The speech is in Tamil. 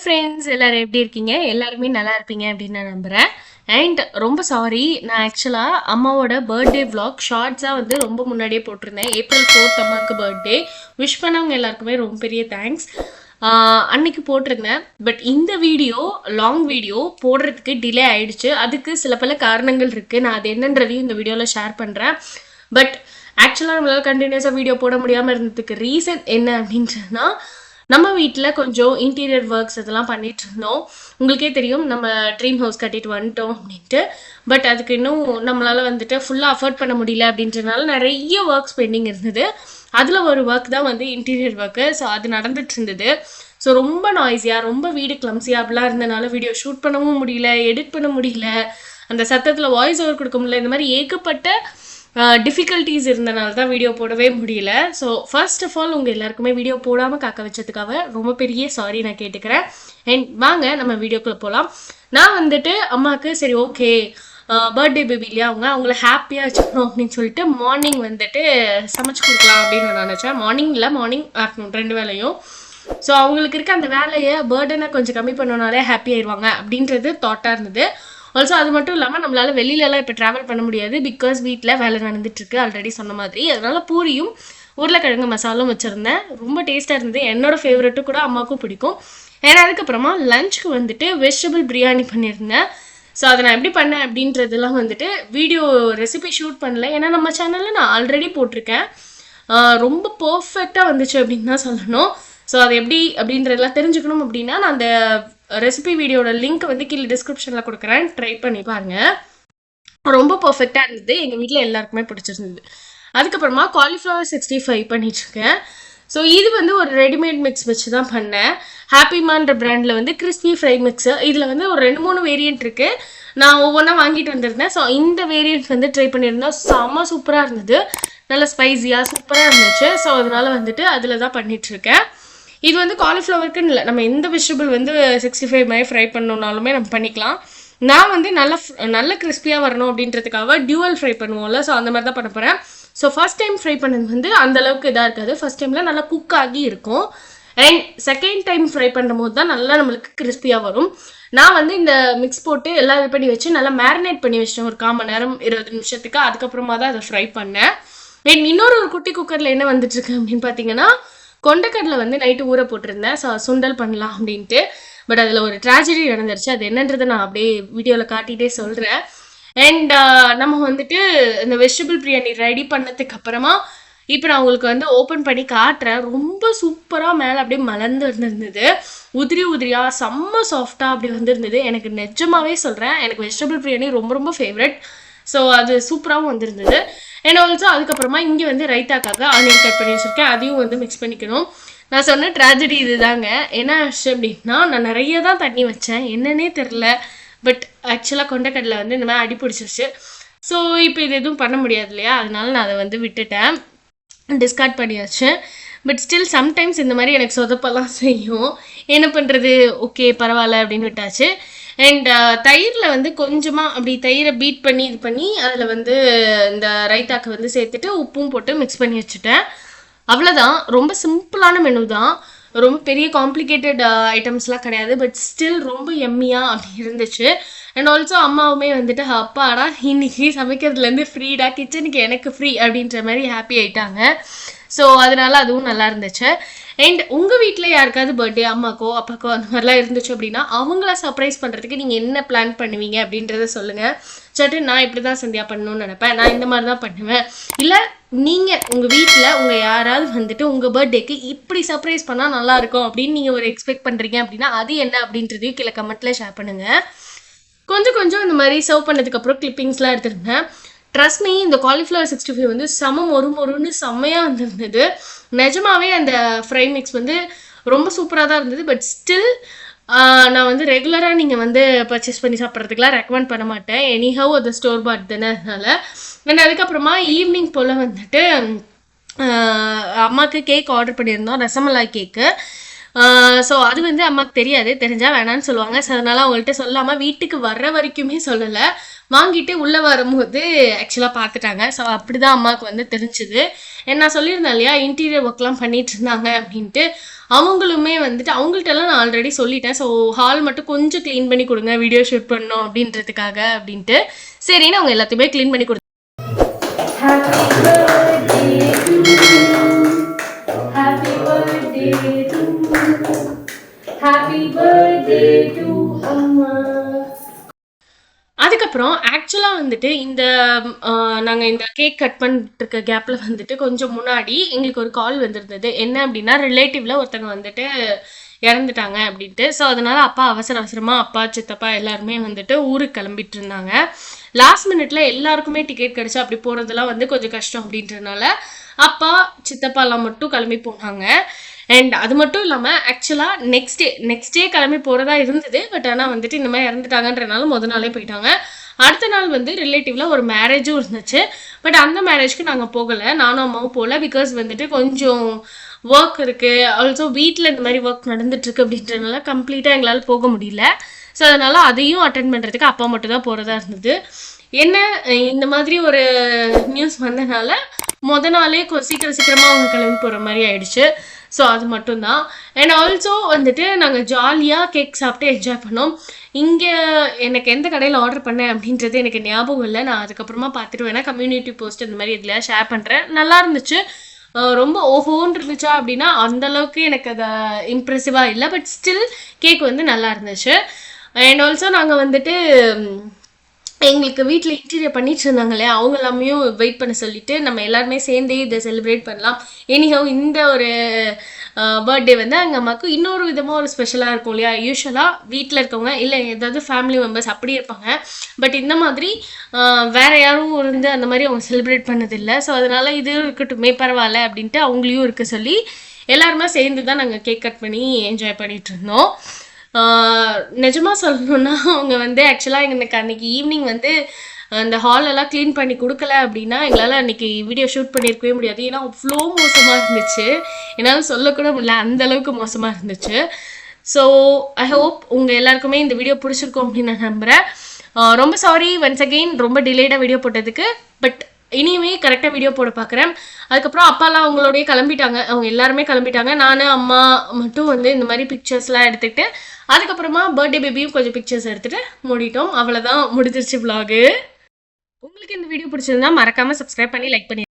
ஃப்ரெண்ட்ஸ் எல்லாரும் எப்படி இருக்கீங்க? எல்லாருமே நல்லா இருப்பீங்க அப்படின்னு நான் நம்புகிறேன். அண்ட் ரொம்ப சாரி, நான் ஆக்சுவலாக அம்மாவோட பர்த்டே விளாக் ஷார்ட்ஸாக வந்து ரொம்ப முன்னாடியே போட்டிருந்தேன். April 4th அம்மாவுக்கு பர்த்டே. விஷ் பண்ணவங்க எல்லாருக்குமே ரொம்ப பெரிய தேங்க்ஸ். அன்னைக்கு போட்டிருந்தேன். பட் இந்த வீடியோ லாங் வீடியோ போடுறதுக்கு டிலே ஆயிடுச்சு. அதுக்கு சில பல காரணங்கள் இருக்குது. நான் அது என்னன்றதையும் இந்த வீடியோவில் ஷேர் பண்ணுறேன். பட் ஆக்சுவலாக நம்மளால் கண்டினியூஸாக வீடியோ போட முடியாமல் இருந்ததுக்கு ரீசன் என்ன அப்படின்றதுனா, நம்ம வீட்டில் கொஞ்சம் இன்டீரியர் ஒர்க்ஸ் இதெல்லாம் பண்ணிட்டு இருந்தோம். உங்களுக்கே தெரியும் நம்ம ட்ரீம் ஹவுஸ் கட்டிட்டு வந்துட்டோம் அப்படின்ட்டு. பட் அதுக்கு இன்னும் நம்மளால் வந்துட்டு ஃபுல்லாக அஃபோர்ட் பண்ண முடியல அப்படின்றதுனால நிறைய ஒர்க்ஸ் பெண்டிங் இருந்தது. அதில் ஒரு ஒர்க் தான் வந்து இன்டீரியர் ஒர்க்கு. ஸோ அது நடந்துட்டு இருந்தது. ஸோ ரொம்ப நாய்ஸியாக, ரொம்ப வீடு கிளம்ஸியாக அப்படிலாம் இருந்தனால வீடியோ ஷூட் பண்ணவும் முடியல, எடிட் பண்ண முடியல, அந்த சத்தத்தில் வாய்ஸ் ஓவர் கொடுக்க முடியல. இந்த மாதிரி ஏகப்பட்ட டிஃபிகல்ட்டிஸ் இருந்தனால தான் வீடியோ போடவே முடியல. ஸோ ஃபர்ஸ்ட் ஆஃப் ஆல் உங்கள் எல்லாருக்குமே வீடியோ போடாமல் காக்க வச்சதுக்காக ரொம்ப பெரிய சாரி நான் கேட்டுக்கிறேன். அண்ட் வாங்க நம்ம வீடியோக்குள்ளே போகலாம். நான் வந்துட்டு அம்மாவுக்கு சரி ஓகே பர்த்டே பேபி இல்லையா, அவங்கள ஹாப்பியாக வச்சுக்கணும் அப்படின்னு சொல்லிட்டு மார்னிங் வந்துட்டு சமைச்சு கொடுக்கலாம் அப்படின்னு நான் நினச்சேன். மார்னிங் ஆஃப்டர்நூன் 2 வேளையும். ஸோ அவங்களுக்கு இருக்க அந்த வேலையை பர்டனை கொஞ்சம் கம்மி பண்ணனாலே ஹாப்பி ஆயிடுவாங்க அப்படின்றது தாட்டாக இருந்தது. ஆல்சோ அது மட்டும் இல்லாமல் நம்மளால் வெளியிலலாம் இப்போ ட்ராவல் பண்ண முடியாது. பிகாஸ் வீட்டில் வேலை நடந்துட்டுருக்கு ஆல்ரெடி சொன்ன மாதிரி. அதனால் பூரியும் உருளைக்கிழங்கு மசாலும் வச்சுருந்தேன். ரொம்ப டேஸ்ட்டாக இருந்தது. என்னோடய ஃபேவரெட்டும் கூட, அம்மாவுக்கும் பிடிக்கும். ஏன்னா அதுக்கப்புறமா லஞ்சுக்கு வந்துட்டு வெஜிடபிள் பிரியாணி பண்ணியிருந்தேன். ஸோ அதை நான் எப்படி பண்ணேன் அப்படின்றதெல்லாம் வந்துட்டு வீடியோ ரெசிபி ஷூட் பண்ணல. ஏன்னா நம்ம சேனலில் நான் ஆல்ரெடி போட்டிருக்கேன். ரொம்ப பர்ஃபெக்டாக வந்துச்சு அப்படின்னு தான் சொல்லணும். ஸோ அது எப்படி அப்படின்றதெல்லாம் தெரிஞ்சுக்கணும் அப்படின்னா நான் அந்த ரெசிபி வீடியோட லிங்க் வந்து கீழே டிஸ்கிரிப்ஷனில் கொடுக்குறேன். ட்ரை பண்ணி பாருங்கள். ரொம்ப பர்ஃபெக்டாக இருந்தது. எங்கள் வீட்டில் எல்லாருக்குமே பிடிச்சிருந்தது. அதுக்கப்புறமா காலிஃப்ளவர் 65 பண்ணிட்டுருக்கேன். ஸோ இது வந்து ஒரு ரெடிமேட் மிக்ஸ் வச்சு தான் பண்ணேன். ஹாப்பிமான்ற பிராண்டில் வந்து கிறிஸ்பி ஃப்ரை மிக்ஸு. இதில் வந்து ஒரு 2-3 வேரியன்ட் இருக்குது. நான் ஒவ்வொன்றா வாங்கிட்டு வந்திருந்தேன். ஸோ இந்த வேரியன்ட் வந்து ட்ரை பண்ணியிருந்தேன். செம்ம சூப்பராக இருந்தது. நல்லா ஸ்பைஸியாக சூப்பராக இருந்துச்சு. ஸோ அதனால் வந்துட்டு அதில் தான் பண்ணிகிட்ருக்கேன். இது வந்து காலிஃப்ளவருக்குன்னு இல்லை, நம்ம எந்த வெஜிடபிள் வந்து 65 மாதிரி ஃப்ரை பண்ணணுன்னாலுமே நம்ம பண்ணிக்கலாம். நான் வந்து நல்ல கிறிஸ்பியாக வரணும் அப்படின்றதுக்காக டியூவல் ஃப்ரை பண்ணுவோம்ல, ஸோ அந்த மாதிரி தான் பண்ண போகிறேன். ஸோ ஃபர்ஸ்ட் டைம் ஃப்ரை பண்ணது வந்து அந்தளவுக்கு இதாக இருக்காது. ஃபர்ஸ்ட் டைமில் நல்லா குக் ஆகி இருக்கும். அண்ட் செகண்ட் டைம் ஃப்ரை பண்ணும் போது தான் நல்லா நம்மளுக்கு கிறிஸ்பியாக வரும். நான் வந்து இந்த மிக்ஸ் போட்டு எல்லாம் இது பண்ணி வச்சு நல்லா மேரினேட் பண்ணி வச்சிட்டேன் ஒரு 1/4 மணி நேரம் 20 நிமிஷத்துக்கு. அதுக்கப்புறமா தான் அதை ஃப்ரை பண்ணேன். அண்ட் இன்னொரு குட்டி குக்கரில் என்ன வந்துட்டுருக்கு அப்படின்னு பார்த்தீங்கன்னா, கொண்டைக்கடலை வந்து நைட்டு ஊற போட்டிருந்தேன். ஸோ சுண்டல் பண்ணலாம் அப்படின்ட்டு. பட் அதில் ஒரு ட்ராஜடி நடந்துருச்சு. அது என்னன்றதை நான் அப்படியே வீடியோவில் காட்டிகிட்டே சொல்கிறேன். அண்ட் நம்ம வந்துட்டு இந்த வெஜிடபிள் பிரியாணி ரெடி பண்ணதுக்கு அப்புறமா இப்போ நான் உங்களுக்கு வந்து ஓப்பன் பண்ணி காட்டுறேன். ரொம்ப சூப்பராக மேலே அப்படியே மலர்ந்து வந்துருந்தது. உதிரியாக செம்ம சாஃப்டாக அப்படி வந்துருந்தது. எனக்கு நிஜமாவே சொல்கிறேன், எனக்கு வெஜிடபிள் பிரியாணி ரொம்ப ரொம்ப ஃபேவரட். ஸோ அது சூப்பராகவும் வந்துருந்தது. அண்ட் ஆல்சோ அதுக்கப்புறமா இங்கே வந்து ரைத்தாக்காக ஆனியன் கட் பண்ணி வச்சுருக்கேன். அதையும் வந்து மிக்ஸ் பண்ணிக்கணும். நான் சொன்ன ட்ராஜடி இது தாங்க. என்ன ஆச்சு அப்படின்னா, நான் நிறைய தான் தண்ணி வச்சேன், என்னன்னே தெரில. பட் ஆக்சுவலாக கொண்டைக்கடலை வந்து இந்த மாதிரி அடி பிடிச்சிருச்சு. ஸோ இப்போ இது எதுவும் பண்ண முடியாது இல்லையா, அதனால நான் அதை வந்து விட்டுட்டேன், டிஸ்கார்ட் பண்ணியாச்சு. பட் ஸ்டில் சம்டைம்ஸ் இந்த மாதிரி எனக்கு சொதப்பெல்லாம் செய்யும். என்ன பண்ணுறது, ஓகே பரவாயில்ல அப்படின்னு விட்டாச்சு. அண்ட் தயிரில் வந்து கொஞ்சமாக அப்படி தயிரை பீட் பண்ணி இது பண்ணி அதில் வந்து இந்த ரைத்தாக்கு வந்து சேர்த்துட்டு உப்பும் போட்டு மிக்ஸ் பண்ணி வச்சுட்டேன். அவ்வளோதான். ரொம்ப சிம்பிளான மெனு தான். ரொம்ப பெரிய காம்ப்ளிகேட்டட் ஐட்டம்ஸ்லாம் கிடையாது. பட் ஸ்டில் ரொம்ப எம்மியாக அப்படி இருந்துச்சு. அண்ட் ஆல்சோ அம்மாவுமே வந்துட்டு அப்பாடா இன்னைக்கு சமைக்கிறதுலேருந்து ஃப்ரீடா, கிச்சனுக்கு எனக்கு ஃப்ரீ அப்படின்ற மாதிரி ஹாப்பி ஆயிட்டாங்க. ஸோ அதனால அதுவும் நல்லா இருந்துச்சு. அண்ட் உங்கள் வீட்டில் யாருக்காவது பர்த்டே அம்மாக்கோ அப்பாக்கோ அந்த மாதிரிலாம் இருந்துச்சு அப்படின்னா அவங்கள சர்ப்ரைஸ் பண்ணுறதுக்கு நீங்கள் என்ன பிளான் பண்ணுவீங்க அப்படின்றத சொல்லுங்கள். சட்டு நான் இப்படி தான் சந்தியா பண்ணணும்னு நினைப்பேன், நான் இந்த மாதிரி தான் பண்ணுவேன். இல்லை நீங்கள் உங்கள் வீட்டில் உங்கள் யாராவது வந்துட்டு உங்கள் பர்த்டேக்கு இப்படி சர்ப்ரைஸ் பண்ணால் நல்லாயிருக்கும் அப்படின்னு நீங்கள் ஒரு எக்ஸ்பெக்ட் பண்ணுறீங்க அப்படின்னா அது என்ன அப்படின்றதையும் கீழே கமெண்ட்டில் ஷேர் பண்ணுங்கள். கொஞ்சம் கொஞ்சம் இந்த மாதிரி சர்வ் பண்ணதுக்கப்புறம் கிளிப்பிங்ஸ்லாம் எடுத்துருந்தேன். ட்ரஸ்ட் மீ, இந்த காலிஃப்ளவர் 65 வந்து மொறுன்னு செம்மையாக வந்துருந்தது. நிஜமாவே அந்த ஃப்ரை மிக்ஸ் வந்து ரொம்ப சூப்பராக தான் இருந்தது. பட் ஸ்டில் நான் வந்து ரெகுலராக நீங்கள் வந்து பர்ச்சேஸ் பண்ணி சாப்பிட்றதுக்குலாம் ரெக்கமெண்ட் பண்ண மாட்டேன். எனிஹவ் அது ஸ்டோர் பாட் தானே, அதனால். அண்ட் அதுக்கப்புறமா ஈவினிங் போல் வந்துட்டு அம்மாவுக்கு கேக் ஆர்டர் பண்ணியிருந்தோம், ரசமலாய் கேக்கு. ஸோ அது வந்து அம்மாவுக்கு தெரியாது, தெரிஞ்சால் வேணான்னு சொல்லுவாங்க. ஸோ அதனால் அவங்கள்ட்ட சொல்லாமல் வீட்டுக்கு வர்ற வரைக்குமே சொல்லலை. வாங்கிட்டு உள்ளே வரும்போது ஆக்சுவலாக பார்த்துட்டாங்க. ஸோ அப்படி தான் அம்மாவுக்கு வந்து தெரிஞ்சுது. நான் சொல்லியிருந்தேன் இல்லையா இன்டீரியர் ஒர்க்லாம் பண்ணிட்டு இருந்தாங்க அப்படின்ட்டு. அவங்களுமே வந்துட்டு அவங்கள்ட்டெல்லாம் நான் ஆல்ரெடி சொல்லிட்டேன். ஸோ ஹால் மட்டும் கொஞ்சம் க்ளீன் பண்ணி கொடுங்க, வீடியோ ஷூட் பண்ணணும் அப்படின்றதுக்காக அப்படின்ட்டு. சரின்னு அவங்க எல்லாத்தையுமே க்ளீன் பண்ணி கொடுத்தாங்க. அதுக்கப்புறம் ஆக்சுவலாக வந்துட்டு இந்த நாங்கள் இந்த கேக் கட் பண்ணிட்டுருக்க கேப்பில் வந்துட்டு கொஞ்சம் முன்னாடி எங்களுக்கு ஒரு கால் வந்திருந்தது. என்ன அப்படின்னா ரிலேட்டிவில் ஒருத்தங்க வந்துட்டு இறந்துட்டாங்க அப்படின்ட்டு. ஸோ அதனால் அப்பா அவசரமாக அப்பா சித்தப்பா எல்லாருமே வந்துட்டு ஊருக்கு கிளம்பிட்டு இருந்தாங்க. லாஸ்ட் மினிட்ல எல்லாருக்குமே டிக்கெட் கிடச்சி அப்படி போகிறதெல்லாம் வந்து கொஞ்சம் கஷ்டம் அப்படின்றதுனால அப்பா சித்தப்பாலாம் மட்டும் கிளம்பி போனாங்க. அண்ட் அது மட்டும் இல்லாமல் ஆக்சுவலாக நெக்ஸ்ட் டே கிளம்பி போகிறதா இருந்தது. பட் ஆனால் வந்துட்டு இந்த மாதிரி இறந்துட்டாங்கன்றனால நாளே போயிட்டாங்க. அடுத்த நாள் வந்து ரிலேட்டிவில் ஒரு மேரேஜும் இருந்துச்சு. பட் அந்த மேரேஜ்க்கு நாங்கள் போகலை, நானும் அம்மாவும் போகல. பிகாஸ் வந்துட்டு கொஞ்சம் ஒர்க் இருக்குது. ஆல்சோ வீட்டில் இந்த மாதிரி ஒர்க் நடந்துட்டுருக்கு அப்படின்றதுனால கம்ப்ளீட்டாக எங்களால் போக முடியல. ஸோ அதனால் அதையும் அட்டென்ட் பண்ணுறதுக்கு அப்பா மட்டும் தான் போகிறதா இருந்தது. என்ன இந்த மாதிரி ஒரு நியூஸ் வந்தனால நாளே சீக்கிரமாக அவங்க கிளம்பி போகிற மாதிரி ஆயிடுச்சு. ஸோ அது மட்டும்தான். அண்ட் ஆல்சோ வந்துட்டு நாங்கள் ஜாலியாக கேக் சாப்பிட்டு என்ஜாய் பண்ணோம். இங்கே எனக்கு எந்த கடையில் ஆர்டர் பண்ணேன் அப்படின்றது எனக்கு ஞாபகம் இல்லை. நான் அதுக்கப்புறமா பார்த்துட்டு வேணா கம்யூனிட்டி போஸ்ட் இந்த மாதிரி இதில் ஷேர் பண்ணுறேன். நல்லா இருந்துச்சு. ரொம்ப ஓஹோன்னு இருந்துச்சா அப்படின்னா அந்தளவுக்கு எனக்கு அதை இம்ப்ரெசிவாக இல்லை. பட் ஸ்டில் கேக் வந்து நல்லா இருந்துச்சு. அண்ட் ஆல்சோ நாங்கள் வந்துட்டு எங்களுக்கு வீட்டில் இன்டீரியர் பண்ணிட்டு இருந்தாங்க இல்லையா, அவங்க எல்லாமையும் வெயிட் பண்ண சொல்லிட்டு நம்ம எல்லாருமே சேர்ந்தே இதை செலிப்ரேட் பண்ணலாம். எனிஹவ் இந்த ஒரு பர்த்டே வந்து எங்கள் அம்மாவுக்கு இன்னொரு விதமாக ஒரு ஸ்பெஷலாக இருக்கும் இல்லையா. யூஸ்வலாக வீட்டில் இருக்கவங்க இல்லை ஏதாவது ஃபேமிலி மெம்பர்ஸ் அப்படி இருப்பாங்க. பட் இந்த மாதிரி வேறு யாரும் இருந்து அந்த மாதிரி அவங்க செலிப்ரேட் பண்ணதில்லை. ஸோ அதனால் இது இருக்கட்டுமே பரவாயில்ல அப்படின்ட்டு அவங்களையும் இருக்க சொல்லி எல்லாருமே சேர்ந்து தான் நாங்கள் கேக் கட் பண்ணி என்ஜாய் பண்ணிகிட்டு இருந்தோம். நிஜமாக சொல்லணுன்னா அவங்க வந்து ஆக்சுவலாக எனக்கு அன்றைக்கி ஈவினிங் வந்து அந்த ஹாலெல்லாம் க்ளீன் பண்ணி கொடுக்கல அப்படின்னா எங்களால் அன்றைக்கி வீடியோ ஷூட் பண்ணியிருக்கவே முடியாது. ஏன்னா அவ்வளோ மோசமாக இருந்துச்சு, என்னால் சொல்லக்கூட முடியல, அந்தளவுக்கு மோசமாக இருந்துச்சு. ஸோ ஐ ஹோப் உங்கள் எல்லாருக்குமே இந்த வீடியோ பிடிச்சிருக்கும் அப்படின்னு நான் நம்புகிறேன். ரொம்ப சாரி ஒன்ஸ் அகெயின் ரொம்ப டிலேடாக வீடியோ போட்டதுக்கு. பட் இனிமே கரெக்டாக வீடியோ போட பார்க்குறேன். அதுக்கப்புறம் அப்பாலாம் அவங்களோடய கிளம்பிட்டாங்க, அவங்க எல்லாருமே கிளம்பிட்டாங்க. நான் அம்மா மட்டும் வந்து இந்த மாதிரி பிக்சர்ஸ்லாம் எடுத்துக்கிட்டு அதுக்கப்புறமா பர்த்டே பேபியும் கொஞ்சம் பிக்சர்ஸ் எடுத்துகிட்டு மூடிட்டோம். அவ்வளோதான், முடிஞ்சிருச்சு vlog. உங்களுக்கு இந்த வீடியோ பிடிச்சிருந்தா மறக்காமல் சப்ஸ்கிரைப் பண்ணி லைக் பண்ணி